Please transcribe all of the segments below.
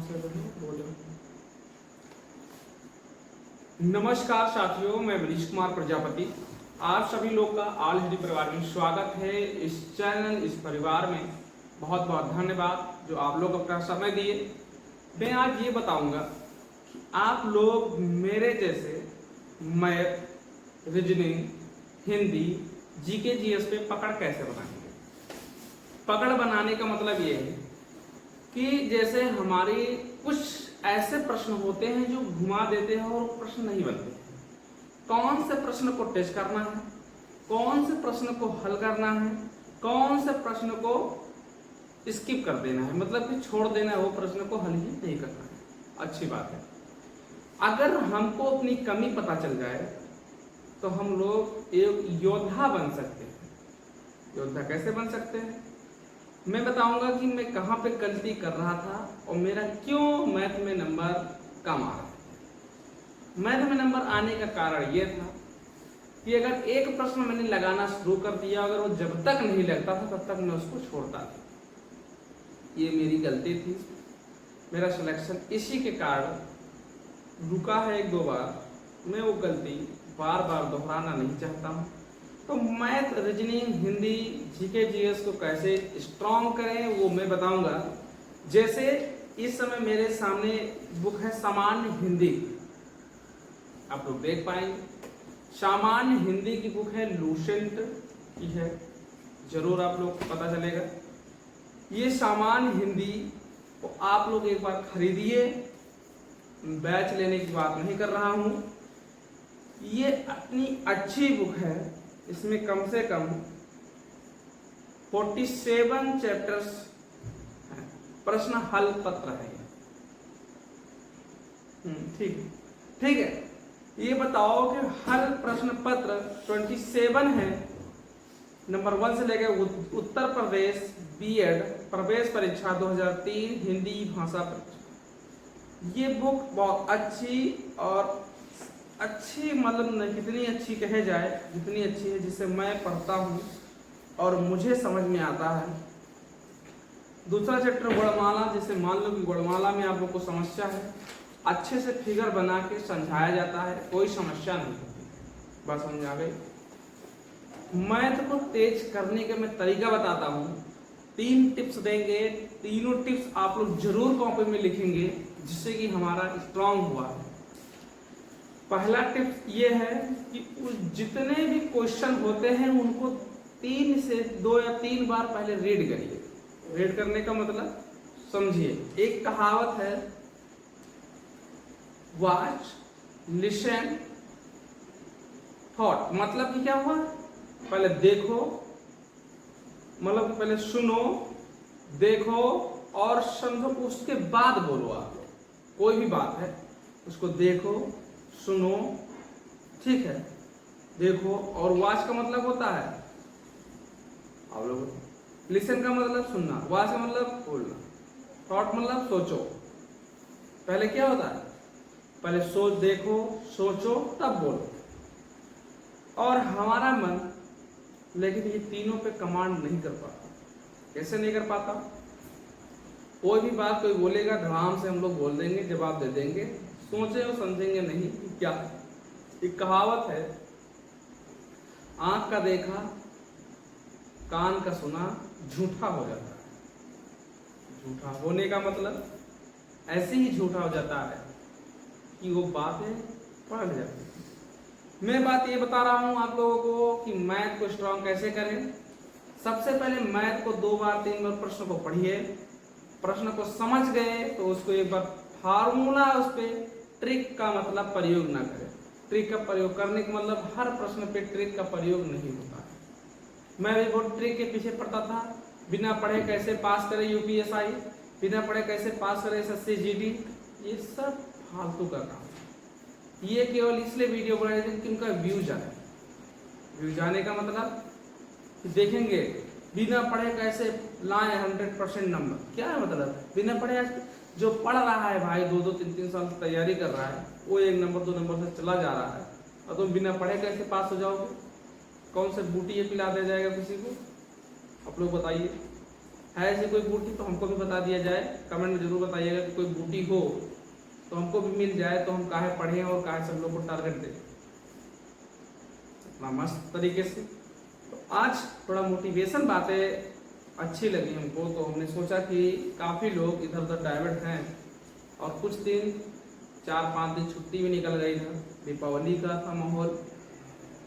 से बोलो। नमस्कार साथियों, मैं मनीष कुमार प्रजापति। आप सभी लोग का ऑल हिंदी परिवार में स्वागत है। इस चैनल, इस परिवार में बहुत बहुत धन्यवाद जो आप लोग अपना समय दिए। मैं आज ये बताऊंगा कि आप लोग मेरे जैसे math, reasoning, Hindi, GK GS पे पकड़ कैसे बनाएंगे। पकड़ बनाने का मतलब ये है कि जैसे हमारे कुछ ऐसे प्रश्न होते हैं जो घुमा देते हैं और प्रश्न नहीं बनते। कौन से प्रश्न को टेस्ट करना है, कौन से प्रश्न को हल करना है, कौन से प्रश्न को स्किप कर देना है, मतलब कि छोड़ देना है, वो प्रश्न को हल ही नहीं करना है। अच्छी बात है। अगर हमको अपनी कमी पता चल जाए तो हम लोग एक योद्धा बन सकते हैं। योद्धा कैसे बन सकते हैं मैं बताऊंगा कि मैं कहां पे गलती कर रहा था और मेरा क्यों मैथ में नंबर कम आ रहा था। मैथ में नंबर आने का कारण यह था कि अगर एक प्रश्न मैंने लगाना शुरू कर दिया, अगर वो जब तक नहीं लगता था तब तक मैं उसको छोड़ता था। ये मेरी गलती थी। मेरा सिलेक्शन इसी के कारण रुका है एक दो बार। मैं वो गलती बार बार दोहराना नहीं चाहता हूँ। तो math, reasoning, Hindi, GK GS को कैसे स्ट्रॉन्ग करें वो मैं बताऊंगा। जैसे इस समय मेरे सामने बुक है सामान्य हिंदी, आप लोग देख पाएंगे। सामान्य हिंदी की बुक है, लूसेंट की है, जरूर आप लोग को पता चलेगा। ये सामान्य हिंदी को आप लोग एक बार खरीदिए। बैच लेने की बात नहीं कर रहा हूं। ये अपनी अच्छी बुक है। इसमें कम से कम 47 चैप्टर्स प्रश्न हल पत्र है। ठीक है। ये बताओ कि हल प्रश्न पत्र 27 है। नंबर 1 से लेकर उत्तर प्रदेश बीएड प्रवेश परीक्षा 2003 हिंदी भाषा परीक्षा। ये बुक बहुत अच्छी और अच्छी, मतलब कितनी अच्छी कहे जाए, जितनी अच्छी है, जिसे मैं पढ़ता हूँ और मुझे समझ में आता है। दूसरा चैप्टर गुणमाला, जिसे मान लो कि गुणमाला में आप लोग को समस्या है, अच्छे से फिगर बना के समझाया जाता है, कोई समस्या नहीं होती। बस समझा गई। मैथ को तेज करने का मैं तरीका बताता हूँ। 3 टिप्स देंगे। तीनों टिप्स आप लोग जरूर कॉपी में लिखेंगे, जिससे कि हमारा स्ट्रांग हुआ है। पहला टिप्स ये है कि जितने भी क्वेश्चन होते हैं उनको 3 से 2 या 3 बार पहले रीड करिए। रीड करने का मतलब समझिए। एक कहावत है, वॉच, लिसन, थॉट। मतलब कि क्या हुआ, पहले देखो, मतलब पहले सुनो, देखो और समझो, उसके बाद बोलो। आप लोग कोई भी बात है उसको देखो, सुनो, ठीक है, देखो। और वॉच का मतलब होता है, आप लोग लिसन का मतलब सुनना, वॉच का मतलब बोलना, थॉट मतलब सोचो। पहले क्या होता है, पहले सोच, देखो, सोचो, तब बोलो। और हमारा मन लेकिन ये तीनों पे कमांड नहीं कर पाता। कैसे नहीं कर पाता? कोई भी बात कोई बोलेगा, धड़ाम से हम लोग बोल देंगे, जवाब दे देंगे, सोचे और समझेंगे नहीं क्या। एक कहावत है, आंख का देखा, कान का सुना, झूठा हो जाता है। झूठा होने का मतलब ऐसे ही झूठा हो जाता है कि वो बातें पलट जाती है। मैं बात ये बता रहा हूं आप लोगों को कि मैथ को स्ट्रॉन्ग कैसे करें। सबसे पहले मैथ को 2 बार 3 बार प्रश्न को पढ़िए। प्रश्न को समझ गए तो उसको एक बार फार्मूला, उस पर ट्रिक का मतलब प्रयोग ना करें। ट्रिक का प्रयोग करने का मतलब हर प्रश्न पे ट्रिक का प्रयोग नहीं होता है। मैं भी बहुत ट्रिक के पीछे पड़ता था। बिना पढ़े कैसे पास करे यूपीएसआई, बिना पढ़े कैसे पास करे एसएससी जीडी, ये सब फालतू का काम। ये केवल इसलिए वीडियो बनाए थे कि उनका व्यूज आए। व्यूज आने का मतलब देखेंगे बिना पढ़े कैसे लाए 100% नंबर। क्या है मतलब, बिना पढ़े जो पढ़ रहा है भाई 2-2, 3-3 साल से तैयारी कर रहा है, वो 1 नंबर 2 नंबर से चला जा रहा है, और तुम बिना पढ़े कैसे पास हो जाओगे? कौन से बूटी ये पिला दिया जाएगा किसी को? आप लोग बताइए। है ऐसी कोई बूटी तो हमको भी बता दिया जाए, कमेंट में जरूर बताइएगा कि कोई बूटी हो तो हमको भी मिल जाए, तो हम काहे पढ़ें और काहे सब लोग को टारगेट दें इतना मस्त तरीके से। तो आज थोड़ा मोटिवेशन बातें अच्छी लगी हमको, तो हमने सोचा कि काफ़ी लोग इधर उधर डाइवर्ट हैं और कुछ दिन 4-5 दिन छुट्टी भी निकल गई था, दीपावली का था माहौल,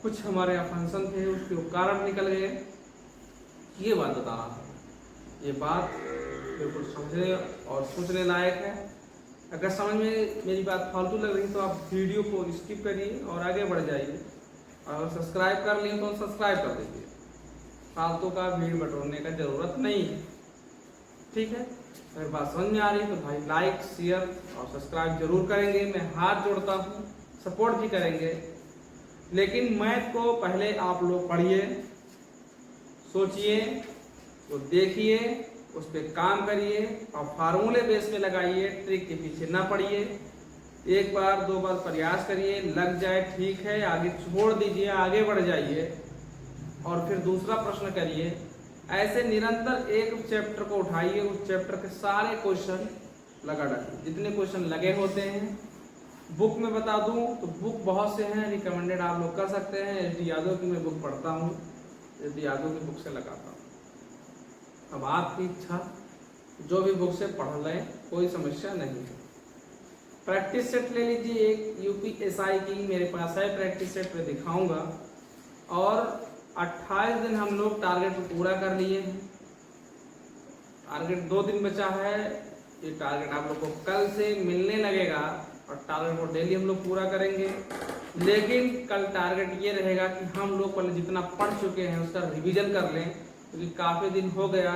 कुछ हमारे यहाँ फंक्शन थे उसके कारण निकल गए। ये बात बता रहा था, ये बात बिल्कुल समझने और सोचने लायक है। अगर समझ में मेरी बात फालतू लग रही तो आप वीडियो को स्किप करिए और आगे बढ़ जाइए, और सब्सक्राइब कर लिए तो सब्सक्राइब कर दीजिए, फालतू का भीड़ बटोरने का जरूरत नहीं है, ठीक है। अगर बात समझ में आ रही है तो भाई लाइक शेयर और सब्सक्राइब जरूर करेंगे, मैं हाथ जोड़ता हूँ, सपोर्ट भी करेंगे। लेकिन मैथ को पहले आप लोग पढ़िए, सोचिए, तो देखिए, उस पर काम करिए और फार्मूले बेस में लगाइए, ट्रिक के पीछे ना पड़िए। एक बार 2 बार प्रयास करिए, लग जाए ठीक है, आगे छोड़ दीजिए, आगे बढ़ जाइए और फिर दूसरा प्रश्न करिए। ऐसे निरंतर एक चैप्टर को उठाइए, उस चैप्टर के सारे क्वेश्चन लगा डालिए, जितने क्वेश्चन लगे होते हैं। बुक में बता दूं तो बुक बहुत से हैं, रिकमेंडेड आप लोग कर सकते हैं। एस.डी. यादव की मैं बुक पढ़ता हूँ, एस.डी. यादव की बुक से लगाता हूँ। अब आपकी इच्छा, जो भी बुक से पढ़ लें, कोई समस्या नहीं है। प्रैक्टिस सेट ले लीजिए, एक यूपीएसआई की मेरे पास है, प्रैक्टिस सेट में दिखाऊंगा। और 28 दिन हम लोग टारगेट को पूरा कर लिए हैं, टारगेट 2 दिन बचा है। ये टारगेट आप लोग को कल से मिलने लगेगा और टारगेट को डेली हम लोग पूरा करेंगे। लेकिन कल टारगेट ये रहेगा कि हम लोग पहले जितना पढ़ चुके हैं उसका रिवीजन कर लें, क्योंकि काफ़ी दिन हो गया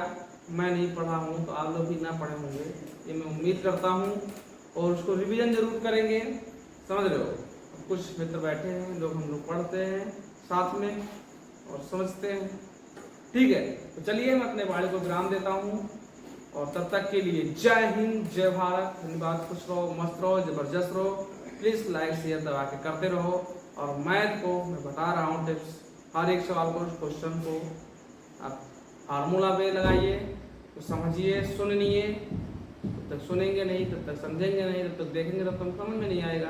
मैं नहीं पढ़ा हूँ, तो आप लोग भी ना पढ़े होंगे, ये मैं उम्मीद करता हूँ। और उसको रिवीजन जरूर करेंगे, समझ रहे हो। कुछ मित्र बैठे हैं, लोग हम लोग पढ़ते हैं साथ में और समझते हैं, ठीक है। तो चलिए मैं अपने वाणी को विराम देता हूँ और तब तक के लिए जय हिंद, जय भारत, धन्यवाद। खुश रहो, मस्त रहो, जबरदस्त रहो। प्लीज़ लाइक शेयर दबा के करते रहो। और मैथ को मैं बता रहा हूँ टिप्स, हर एक सवाल को, क्वेश्चन को आप फार्मूला पे लगाइए, तो समझिए, सुनिए। तब तक सुनेंगे नहीं, तब तक समझेंगे नहीं, तब तक देखेंगे, तब तक समझ में नहीं आएगा।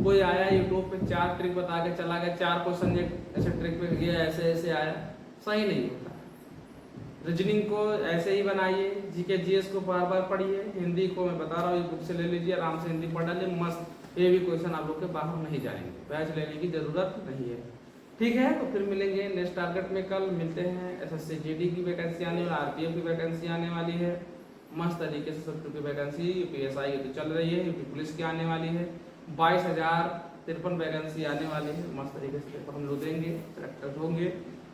कोई आया यूट्यूब पे 4 ट्रिक बता के चला गया, 4 क्वेश्चन ऐसे ट्रिक पे गया, ऐसे ऐसे आया, सही नहीं होता। रीजनिंग को ऐसे ही बनाइए, जीके जीएस को बार बार पढ़िए। हिंदी को मैं बता रहा हूँ, बुक से ले लीजिए, आराम से हिंदी पढ़ डालिए, मस्त। ये भी क्वेश्चन आप लोग के बाहर नहीं जाएंगे, बैच लेने की जरूरत नहीं है, ठीक है। तो फिर मिलेंगे नेक्स्ट टारगेट में, कल मिलते हैं। एसएससी जीडी की वैकेंसी आने वाली, आरपीएफ की वैकेंसी आने वाली है, मस्त तरीके से सब की वैकेंसी। यूपीएसआई की तो चल रही है, यूपी पुलिस की आने वाली है, 22,053 वैकेंसी आने वाली है, मस्त तरीके से पेपर हम लोग देंगे, सेलेक्ट होंगे।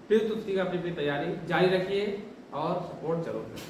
फिर तो उसकी अपनी तैयारी जारी रखिए और सपोर्ट जरूर करें।